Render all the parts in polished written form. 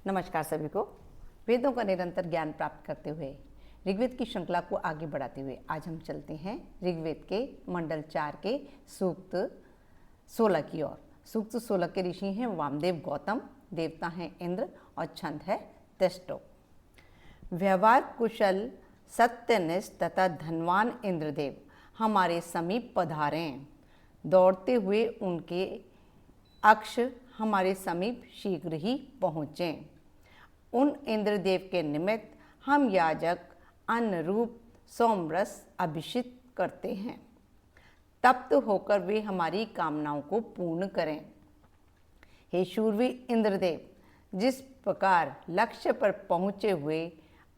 नमस्कार सभी को। वेदों का निरंतर ज्ञान प्राप्त करते हुए ऋग्वेद की श्रृंखला को आगे बढ़ाते हुए आज हम चलते हैं ऋग्वेद के मंडल 4 के सूक्त 16 की ओर। सूक्त 16 के ऋषि हैं वामदेव गौतम, देवता हैं इंद्र और छंद है तेष्टो। व्यवहार कुशल सत्यनिष्ठ तथा धनवान इंद्रदेव हमारे समीप पधारें। दौड़ते हुए उनके अक्ष हमारे समीप शीघ्र ही पहुँचें। उन इंद्रदेव के निमित्त हम याजक अन्न रूप सोमरस अभिषिक्त करते हैं। तप्त होकर वे हमारी कामनाओं को पूर्ण करें। हे शूरवीर इंद्रदेव, जिस प्रकार लक्ष्य पर पहुँचे हुए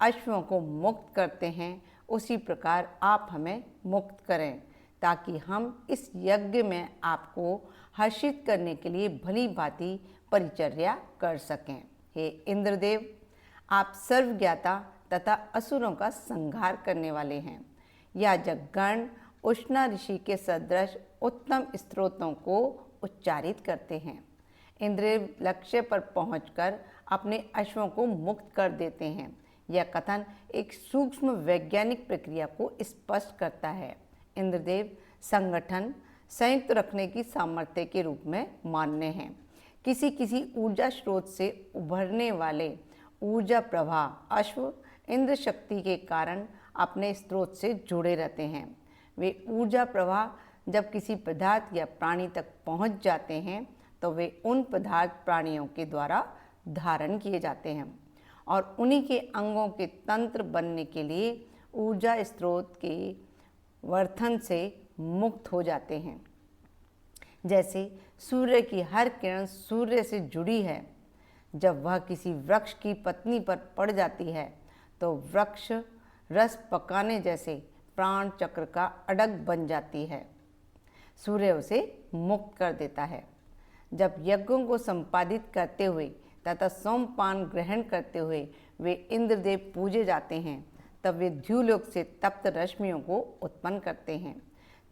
अश्वों को मुक्त करते हैं, उसी प्रकार आप हमें मुक्त करें, ताकि हम इस यज्ञ में आपको हर्षित करने के लिए भली भांति परिचर्या कर सकें। हे इंद्रदेव, आप सर्वज्ञाता तथा असुरों का संहार करने वाले हैं। याजक गण उष्णा ऋषि के सदृश उत्तम स्तोत्रों को उच्चारित करते हैं। इंद्रदेव लक्ष्य पर पहुंचकर अपने अश्वों को मुक्त कर देते हैं। यह कथन एक सूक्ष्म वैज्ञानिक प्रक्रिया को स्पष्ट करता है। इंद्रदेव संगठन संयुक्त रखने की सामर्थ्य के रूप में मान्य हैं। किसी ऊर्जा स्रोत से उभरने वाले ऊर्जा प्रवाह अश्व इंद्र शक्ति के कारण अपने स्रोत से जुड़े रहते हैं। वे ऊर्जा प्रवाह जब किसी पदार्थ या प्राणी तक पहुंच जाते हैं तो वे उन पदार्थ प्राणियों के द्वारा धारण किए जाते हैं और उन्हीं के अंगों के तंत्र बनने के लिए ऊर्जा स्रोत के वर्धन से मुक्त हो जाते हैं। जैसे सूर्य की हर किरण सूर्य से जुड़ी है। जब वह किसी वृक्ष की पत्नी पर पड़ जाती है तो वृक्ष रस पकाने जैसे प्राण चक्र का अडग बन जाती है। सूर्य उसे मुक्त कर देता है। जब यज्ञों को संपादित करते हुए तथा सोमपान ग्रहण करते हुए वे इंद्रदेव पूजे जाते हैं, तब वे द्युलोक से तप्त रश्मियों को उत्पन्न करते हैं।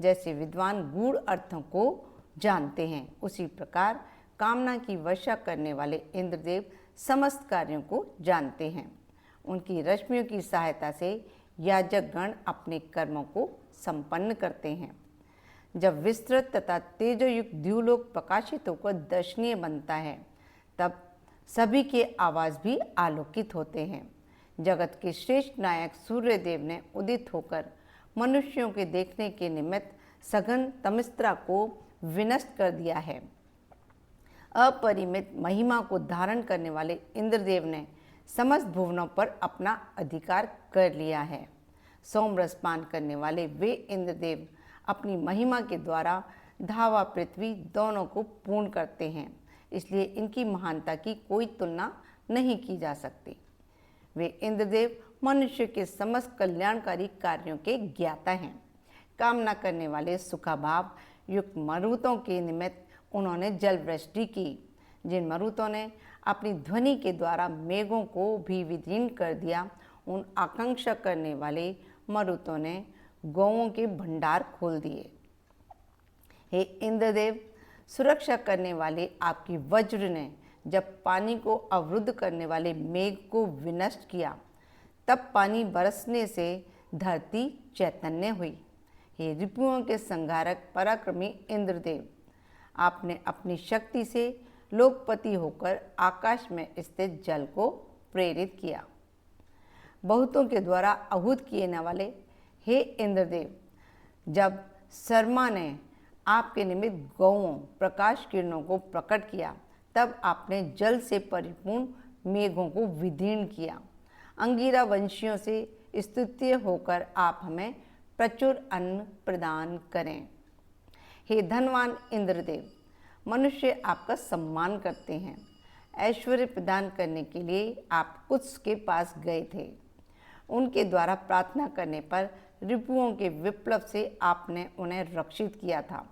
जैसे विद्वान गूढ़ अर्थों को जानते हैं, उसी प्रकार कामना की वर्षा करने वाले इंद्रदेव समस्त कार्यों को जानते हैं। उनकी रश्मियों की सहायता से याजक गण अपने कर्मों को संपन्न करते हैं। जब विस्तृत तथा तेजोयुक्त द्युलोक प्रकाशित होकर दर्शनीय बनता है, तब सभी के आवाज भी आलोकित होते हैं। जगत के श्रेष्ठ नायक सूर्यदेव ने उदित होकर मनुष्यों के देखने के निमित्त सघन तमस्त्रा को विनष्ट कर दिया है। अपरिमित महिमा को धारण करने वाले इंद्रदेव ने समस्त भुवनों पर अपना अधिकार कर लिया है। सोमरस पान करने वाले वे इंद्रदेव अपनी महिमा के द्वारा धावा पृथ्वी दोनों को पूर्ण करते हैं, इसलिए इनकी महानता की कोई तुलना नहीं की जा सकती। वे इंद्रदेव मनुष्य के समस्त कल्याणकारी कार्यों के ज्ञाता हैं। कामना करने वाले सुखाभाव युक्त मरुतों के निमित्त उन्होंने जल वृष्टि की। जिन मरुतों ने अपनी ध्वनि के द्वारा मेघों को भी विदीर्ण कर दिया, उन आकांक्षा करने वाले मरुतों ने गौओं के भंडार खोल दिए। हे इंद्रदेव, सुरक्षा करने वाले आपकी वज्र ने जब पानी को अवरुद्ध करने वाले मेघ को विनष्ट किया, तब पानी बरसने से धरती चैतन्य हुई। हे रिपुओं के संहारक पराक्रमी इंद्रदेव, आपने अपनी शक्ति से लोकपति होकर आकाश में स्थित जल को प्रेरित किया। बहुतों के द्वारा आहूत किए न वाले हे इंद्रदेव, जब शर्मा ने आपके निमित्त गौओं प्रकाश किरणों को प्रकट किया, तब आपने जल से परिपूर्ण मेघों को विदीर्ण किया। अंगिरा वंशियों से स्तुत्य होकर आप हमें प्रचुर अन्न प्रदान करें। हे धनवान इंद्रदेव, मनुष्य आपका सम्मान करते हैं। ऐश्वर्य प्रदान करने के लिए आप कुछ के पास गए थे। उनके द्वारा प्रार्थना करने पर रिपुओं के विप्लव से आपने उन्हें रक्षित किया था।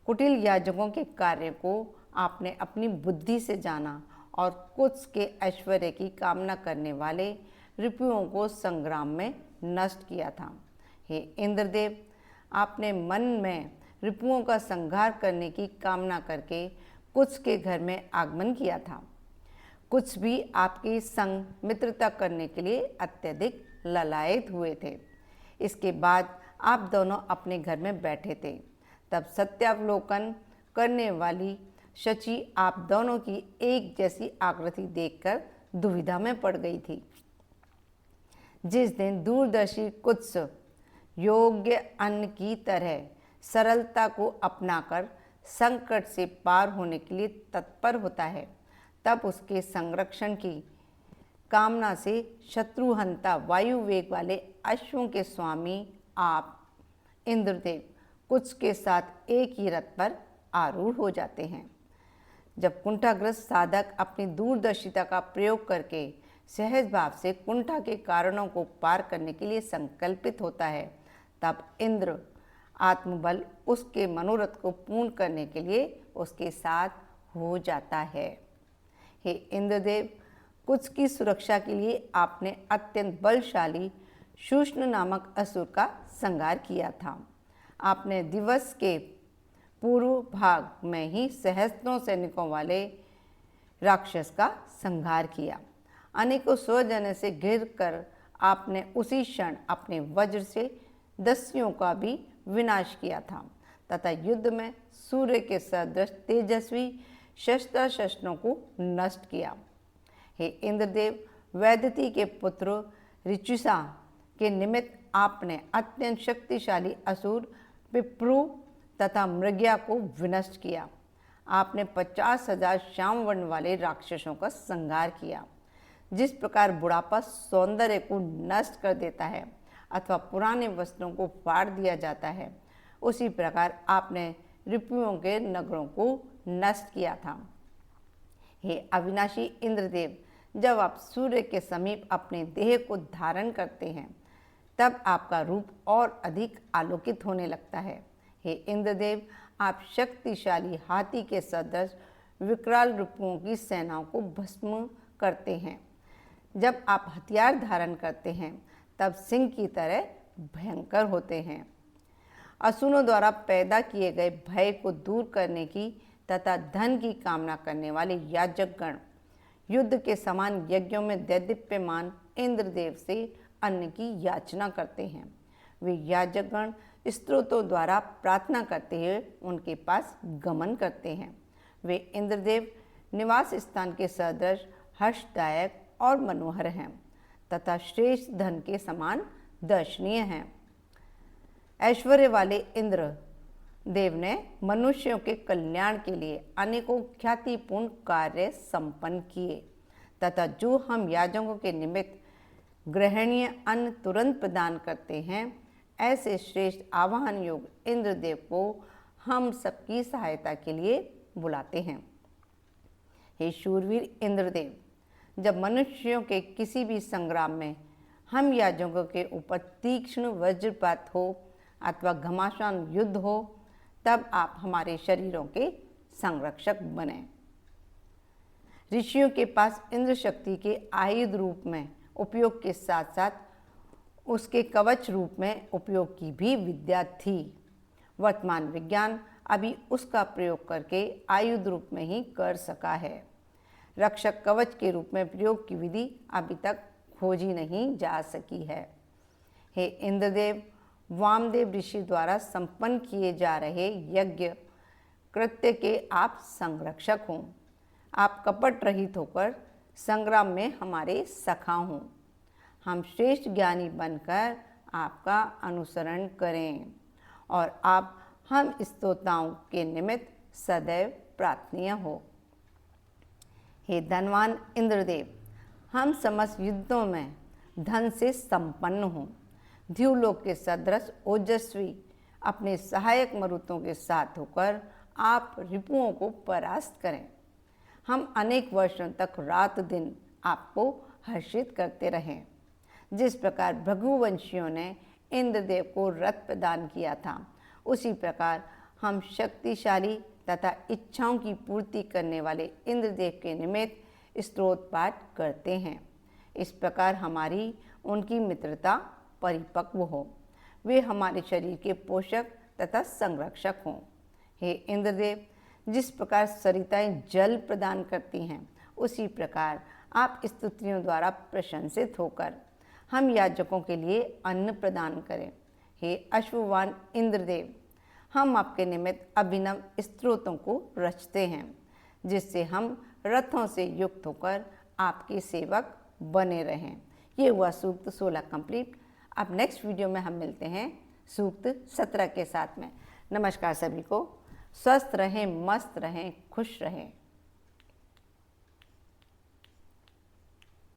कुटिल याजकों के कार्य को आपने अपनी बुद्धि से जाना और कुछ के ऐश्वर्य की कामना करने वाले रिपुओं को संग्राम में नष्ट किया था। हे इंद्रदेव, आपने मन में रिपुओं का संहार करने की कामना करके कुछ के घर में आगमन किया था। कुछ भी आपके संग मित्रता करने के लिए अत्यधिक ललायित हुए थे। इसके बाद आप दोनों अपने घर में बैठे थे। तब सत्यावलोकन करने वाली शची आप दोनों की एक जैसी आकृति देखकर दुविधा में पड़ गई थी। जिस दिन दूरदर्शी कुत्स योग्य अन्न की तरह सरलता को अपनाकर संकट से पार होने के लिए तत्पर होता है, तब उसके संरक्षण की कामना से शत्रुहंता वायु वेग वाले अश्वों के स्वामी आप इंद्रदेव कुछ के साथ एक ही रथ पर आरूढ़ हो जाते हैं। जब कुंठाग्रस्त साधक अपनी दूरदर्शिता का प्रयोग करके सहज भाव से कुंठा के कारणों को पार करने के लिए संकल्पित होता है, तब इंद्र आत्मबल उसके मनोरथ को पूर्ण करने के लिए उसके साथ हो जाता है। हे इंद्रदेव, कुछ की सुरक्षा के लिए आपने अत्यंत बलशाली शुष्ण नामक असुर का संहार किया था। आपने दिवस के पूर्व भाग में ही सहस्त्रों सैनिकों वाले राक्षस का संहार किया। अनेकों स्वजन से घिर कर आपने उसी क्षण अपने वज्र से दस्युओं का भी विनाश किया था तथा युद्ध में सूर्य के सदृश तेजस्वी शस्त्रों को नष्ट किया। हे इंद्रदेव, वैदती के पुत्र ऋचुषा के निमित्त आपने अत्यंत शक्तिशाली असुर पिप्रू तथा मृग्या को विनष्ट किया। आपने 50,000 श्याम वर्ण वाले राक्षसों का संहार किया। जिस प्रकार बुढ़ापा सौंदर्य को नष्ट कर देता है अथवा पुराने वस्त्रों को फाड़ दिया जाता है, उसी प्रकार आपने रिपुओं के नगरों को नष्ट किया था। हे अविनाशी इंद्रदेव, जब आप सूर्य के समीप अपने देह को धारण करते हैं, तब आपका रूप और अधिक आलोकित होने लगता है। हे इंद्रदेव, आप शक्तिशाली हाथी के सदृश विकराल रिपुओं की सेनाओं को भस्म करते हैं। जब आप हथियार धारण करते हैं, तब सिंह की तरह भयंकर होते हैं। असुरों द्वारा पैदा किए गए भय को दूर करने की तथा धन की कामना करने वाले याजकगण युद्ध के समान यज्ञों में दैदीप्यमान इंद्रदेव से अन्न की याचना करते हैं। वे याजकगण स्त्रोतों द्वारा प्रार्थना करते हुए उनके पास गमन करते हैं। वे इंद्रदेव निवास स्थान के सदृश हर्षदायक और मनोहर हैं तथा श्रेष्ठ धन के समान दर्शनीय हैं। ऐश्वर्य वाले इंद्र देव ने मनुष्यों के कल्याण के लिए अनेकों ख्यातिपूर्ण कार्य संपन्न किए तथा जो हम याजकों के निमित्त ग्रहणीय अन्न तुरंत प्रदान करते हैं, ऐसे श्रेष्ठ आवाहन योग इंद्रदेव को हम सबकी सहायता के लिए बुलाते हैं। हे शूरवीर इंद्रदेव, जब मनुष्यों के किसी भी संग्राम में हम याजकों के ऊपर तीक्ष्ण वज्रपात हो अथवा घमासान युद्ध हो, तब आप हमारे शरीरों के संरक्षक बने। ऋषियों के पास इंद्र शक्ति के आयुध रूप में उपयोग के साथ साथ उसके कवच रूप में उपयोग की भी विद्या थी। वर्तमान विज्ञान अभी उसका प्रयोग करके आयुध रूप में ही कर सका है। रक्षक कवच के रूप में प्रयोग की विधि अभी तक खोजी नहीं जा सकी है। हे इंद्रदेव, वामदेव ऋषि द्वारा संपन्न किए जा रहे यज्ञ कृत्य के आप संरक्षक हों। आप कपट रहित होकर संग्राम में हमारे सखा हों। हम श्रेष्ठ ज्ञानी बनकर आपका अनुसरण करें और आप हम स्तोताओं के निमित्त सदैव प्रार्थनीय हो। हे धनवान इंद्रदेव, हम समस्त युद्धों में धन से संपन्न हों। ध्युलोक के सदृश ओजस्वी अपने सहायक मरुतों के साथ होकर आप रिपुओं को परास्त करें। हम अनेक वर्षों तक रात दिन आपको हर्षित करते रहें। जिस प्रकार भृगुवंशियों ने इंद्रदेव को रथ प्रदान किया था, उसी प्रकार हम शक्तिशाली तथा इच्छाओं की पूर्ति करने वाले इंद्रदेव के निमित्त स्तोत्र पाठ करते हैं। इस प्रकार हमारी उनकी मित्रता परिपक्व हो, वे हमारे शरीर के पोषक तथा संरक्षक हों। हे इंद्रदेव, जिस प्रकार सरिताएं जल प्रदान करती हैं, उसी प्रकार आप स्तुतियों द्वारा प्रशंसित होकर हम याजकों के लिए अन्न प्रदान करें। हे अश्ववान इंद्रदेव, हम आपके निमित्त अभिनव स्तोत्रों को रचते हैं, जिससे हम रथों से युक्त होकर आपके सेवक बने रहें। ये हुआ सूक्त 16 कंप्लीट। अब नेक्स्ट वीडियो में हम मिलते हैं सूक्त 17 के साथ में। नमस्कार सभी को। स्वस्थ रहें, मस्त रहें, खुश रहें।